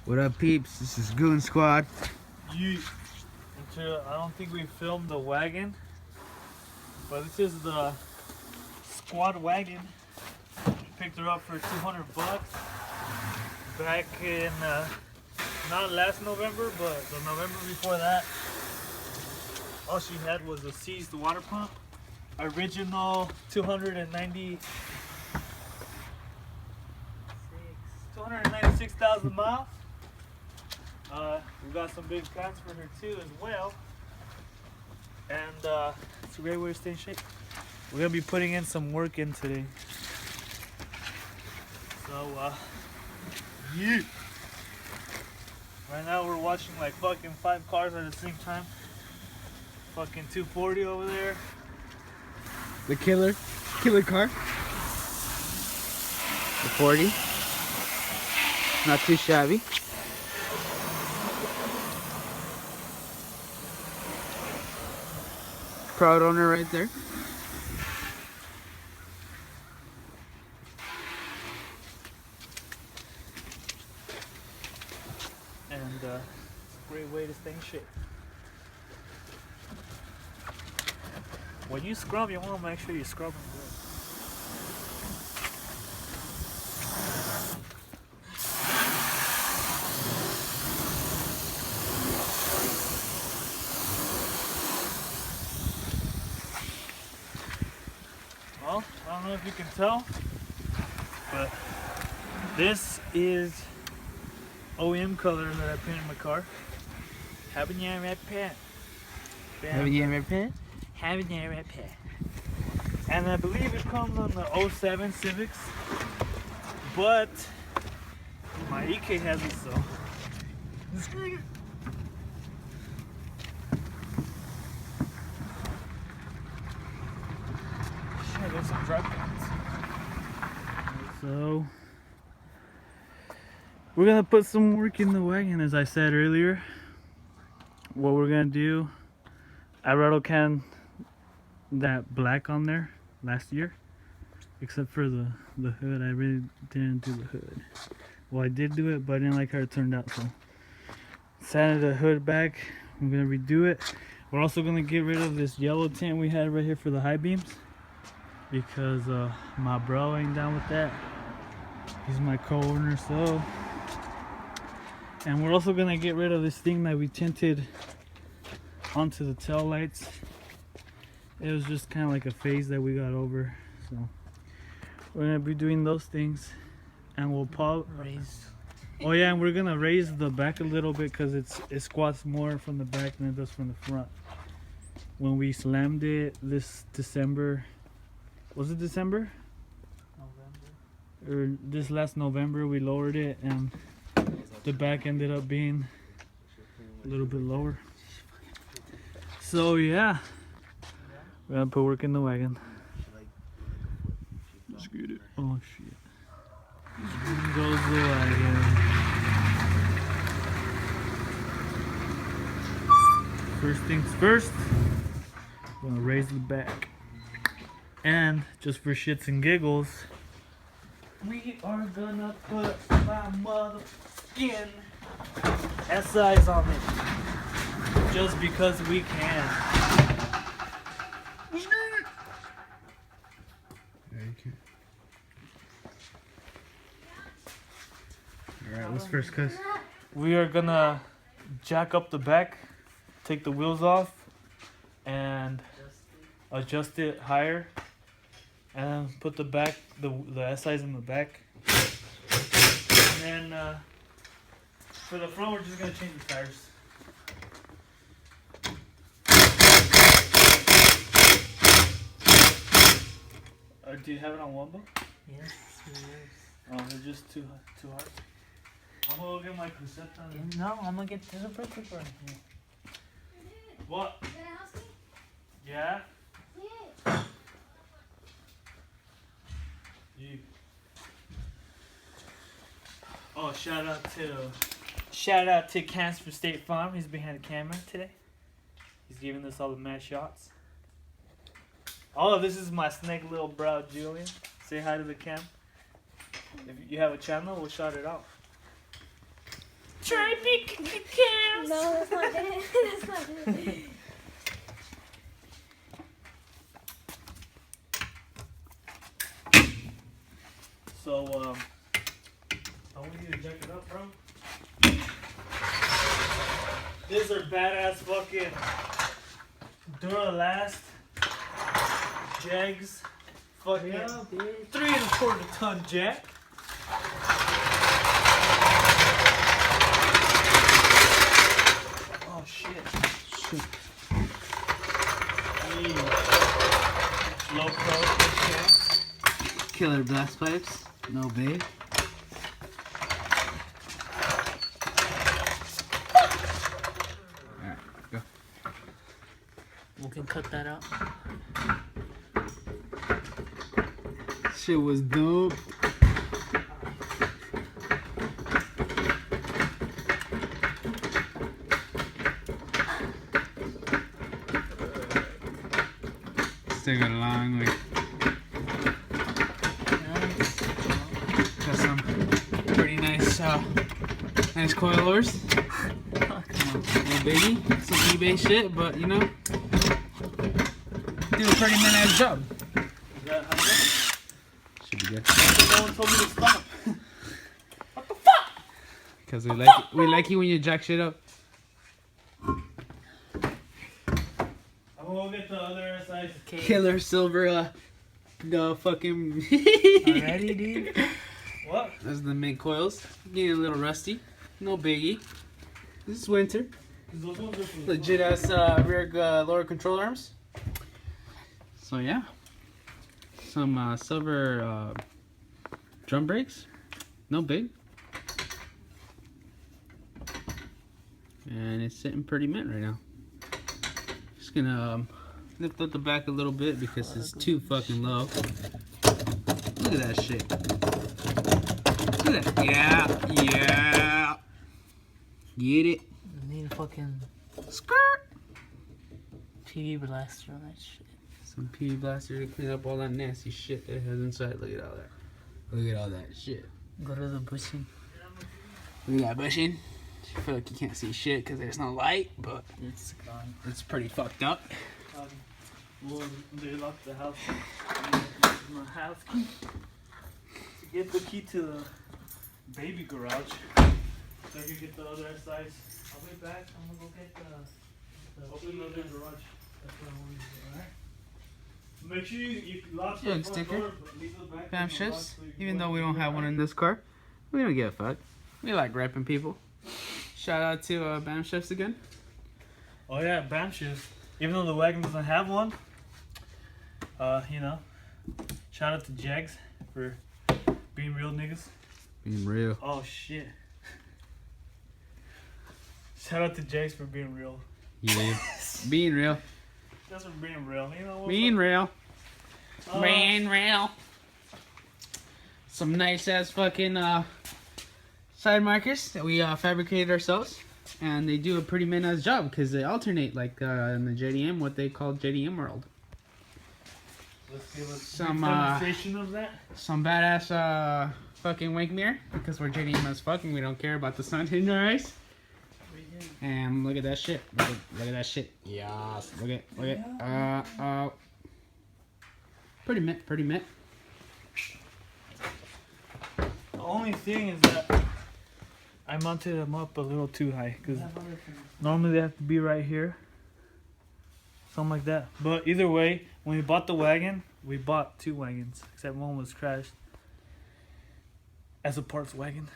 What up, peeps? This is Goon Squad. I don't think we filmed the wagon, but this is the squad wagon. Picked her up for $200 back in not last November, but the November before that. All she had was a seized water pump. Original 296,000 miles. We got some big plans for her too as well. And it's a great way to stay in shape. We're gonna be putting in some work in today. So yeah. Right now we're watching like fucking 5 cars at the same time. Fucking 240 over there. The killer car. The 40. Not too shabby. Proud owner right there. And it's a great way to stay in shape. When you scrub, you want to make sure you scrub them good. Well, I don't know if you can tell, but this is OEM color that I painted my car. Habanero red paint. Habanero red paint? Habanero red paint. And I believe it comes on the 07 Civics, but my EK has it, so screw it. Shit, there's some dry paints. So we're gonna put some work in the wagon, as I said earlier. What we're gonna do, I rattle canned that black on there last year, except for the hood. I really didn't do the hood. Well, I did do it, but I didn't like how it turned out, so sanded the hood back. I'm gonna redo it. We're also gonna get rid of this yellow tint we had right here for the high beams, because my bro ain't down with that. He's my co-owner, so. And we're also gonna get rid of this thing that we tinted onto the tail lights. It was just kind of like a phase that we got over, so we're gonna be doing those things. And we'll raise. Oh yeah, and we're gonna raise the back a little bit because it squats more from the back than it does from the front. When we slammed it this December, was it December? November. Or this last November, we lowered it, and the back ended up being a little bit lower. So yeah, we're gonna put work in the wagon. Let's get it. Oh shit. Here goes the wagon. First things first, we're gonna raise the back. And just for shits and giggles, we are gonna put my motherfucking SIs on it. Just because we can. Alright, what's first, cuz? We are gonna jack up the back, take the wheels off, and adjust it higher, and then put the SIs in the back. And then for the front, we're just gonna change the tires. Do you have it on Wumbo? Yes, yes. Oh, they're just too hard. I'm gonna go get my Cruceta. No, I'm gonna get the birthday for it. What? You gonna house me? Yeah? Yeah. You. Oh, shout out to Cans for State Farm. He's behind the camera today. He's giving us all the mad shots. Oh, this is my snake little bro, Julian. Say hi to the cam. If you have a channel, we'll shout it out. stripy cams. No, that's not it. That's not it. So, I want you to jack it up, bro. These are badass fucking Duralast Jags. Fucking 3 1/4 ton jack. Oh shit. Low pro jacks. Killer blast pipes. No babe. Alright, go. We can cut that out. Shit was dope. Still got a long way. Got some pretty nice coilovers. No biggie, some eBay shit, but you know, do a pretty nice job. Is that how it Should be good. goes? No one told me to stop. Cause we like you when you jack shit up. I'm gonna go get the other size. Killer silver, the fucking. Already, dude? What? Those are the mid coils. Getting a little rusty. No biggie. This is winter. Those ones are from Legit ass rear lower control arms. So yeah. Some silver drum brakes. No big. And it's sitting pretty mint right now. Just gonna lift up the back a little bit because it's too fucking low. Look at that shit. Look at that. Yeah. Get it. I need a fucking Skirt. PV blaster on that shit. Some PV blaster to clean up all that nasty shit that it has inside. Look at all that. Look at all that shit. Go to the bushing. Look at that bushing. I feel like you can't see shit because there's no light, but It's gone. it's pretty fucked up. Well, they locked the house. My house key. To get the key to the baby garage. So I can get the other size. I'll be back. I'm gonna go get the Open the other garage. That's what I want to do, alright? Make sure you lock the Jug front sticker. door, but leave the back Bam door shifts. locked so you can Even go though we in don't the have one garage. in this car, we don't give a fuck. We like repping people. Shout out to Bam Shifts again. Oh yeah, Bam shifts. Even though the wagon doesn't have one, you know, shout out to Jags for being real niggas. Being real. Oh shit. Shout out to Jags for being real. Yeah. Being real. Just for being real. You know what? Being real. Uh, Being real. Some nice ass fucking side markers that we fabricated ourselves. And they do a pretty mint-ass job because they alternate like in the JDM, what they call JDM world. Let's give us Some, a demonstration of that. Some badass fucking wake mirror because we're JDM as fucking. We don't care about the sun hitting our eyes. And look at that shit. Look at that shit. Yes. Look at. Pretty mint. Pretty mint. The only thing is that I mounted them up a little too high because normally they have to be right here. Something like that. But either way, when we bought the wagon, we bought 2 wagons. Except one was crashed as a parts wagon.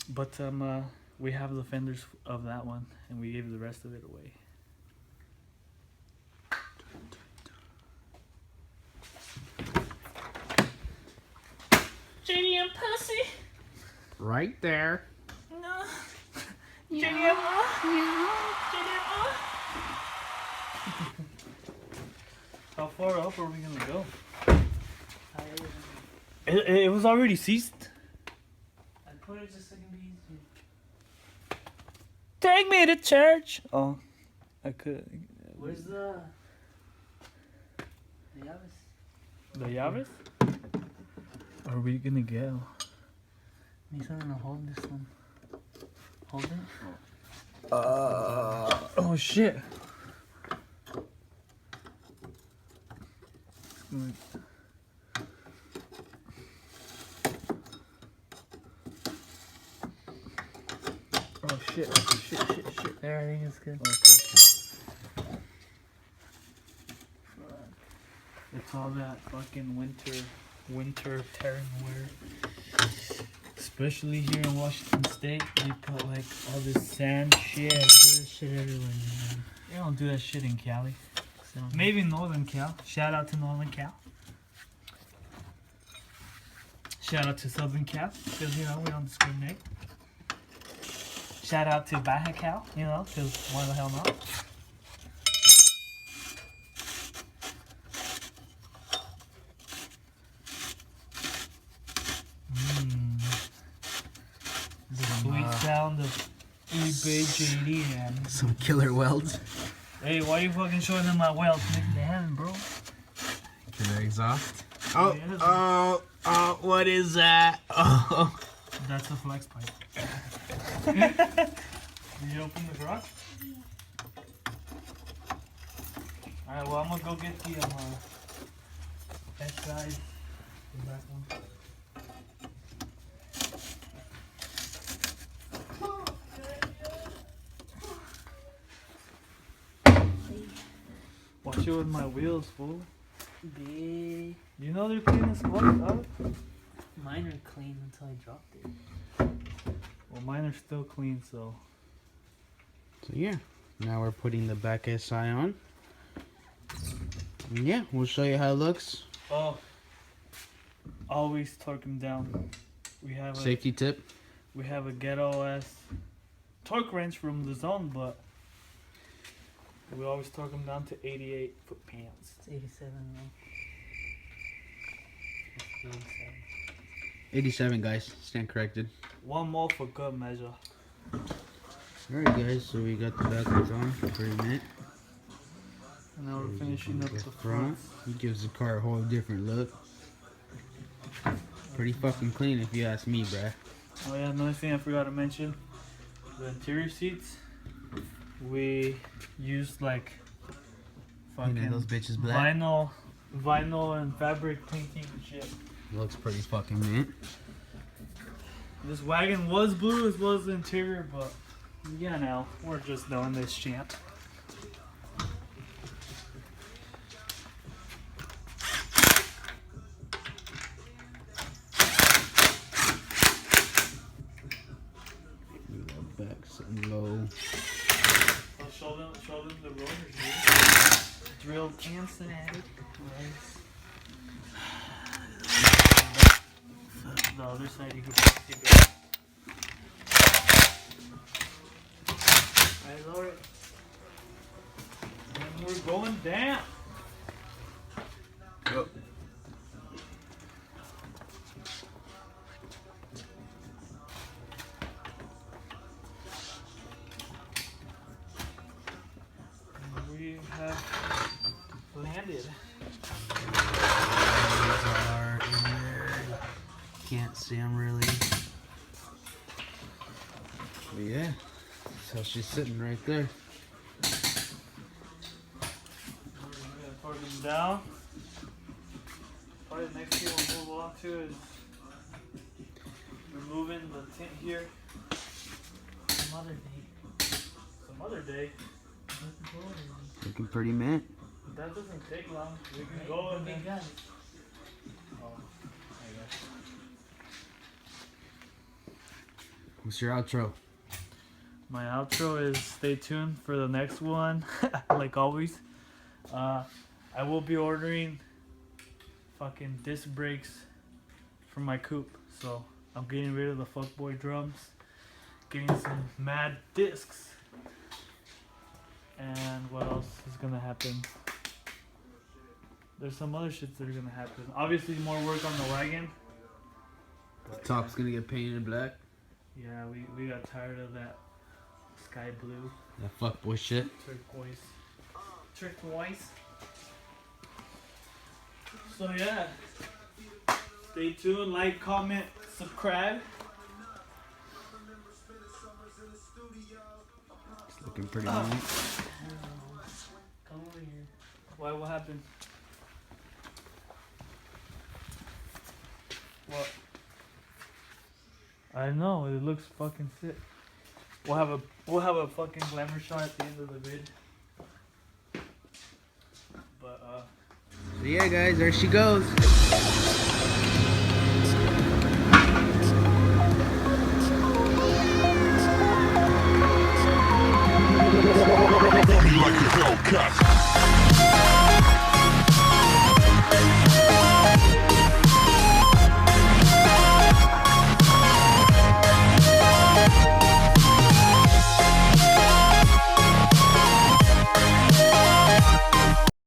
But we have the fenders of that one and we gave the rest of it away. JDM pussy. Right there. No. JDM. How far up are we gonna go? It was already ceased. I put it just so it can be easier. Take me to church. Oh, I could. Where's the llaves? The llaves? Are we gonna go? Need someone to hold this one. Hold it. Oh shit. Oh shit. Shit. There, I think it's good. Okay. It's all that fucking winter tearing wear. Especially here in Washington State, they put like all this sand shit. Do this shit everywhere, man. They don't do that shit in Cali. So, Maybe Northern Cal. Shout out to Northern Cal. Shout out to Southern Cal, because, you know, we don't discriminate. Shout out to Baja Cal, you know, because why the hell not? The sweet sound of eBay JDM. Some killer welds. Hey, why you fucking showing them my welds? Nigga, they haven't, bro. Killer exhaust. Oh, What is that? Oh. that's a flex pipe. Did you open the garage? Alright, well, I'm gonna go get the that side, the back one. Watch it with my wheels, fool. Big. You know they're clean as fuck, up. Mine are clean until I dropped it. Well, mine are still clean, so. So yeah, now we're putting the back SI on. And yeah, we'll show you how it looks. Oh. Always torque them down. We have a Safety tip. We have a ghetto ass torque wrench from the zone, but we always torque them down to 88 foot-pounds. It's 87 now. It's 87. 87, guys. Stand corrected. One more for good measure. Alright, guys. So we got the backwards on for a minute. And now we're finishing up the front. front. It gives the car a whole different look. Pretty fucking clean, if you ask me, bruh. Oh yeah, another thing I forgot to mention. The interior seats. We used like Painted those bitches black. vinyl and fabric painting and shit. Looks pretty fucking mint. This wagon was blue as well as the interior, but you know, we're just doing this champ. Back sitting low. I'll show them the rotors here. Drilled and snatted. The other side you can see better. I lower it. And we're going down. Yep. We have landed. These are in there. Can't see them really. But yeah, so she's sitting right there. We're gonna torque them down. Probably the next thing we'll move on to is removing the tint here. Some other day. Some other day. Looking pretty mint. That doesn't take long. We can go and then. got it. Oh, I guess. What's your outro? My outro is stay tuned for the next one, like always. I will be ordering fucking disc brakes for my coupe, so I'm getting rid of the fuckboy drums, getting some mad discs, and what else is gonna happen? There's some other shits that are gonna happen. Obviously, more work on the wagon. The top's gonna get painted black. Yeah, we got tired of that sky blue. That fuckboy shit. Turquoise. So yeah, stay tuned, like, comment, subscribe. fucking pretty nice. Come over here. Why? What happened? What? I know it looks fucking sick. We'll have a fucking glamour shot at the end of the vid. But So yeah, guys, there she goes.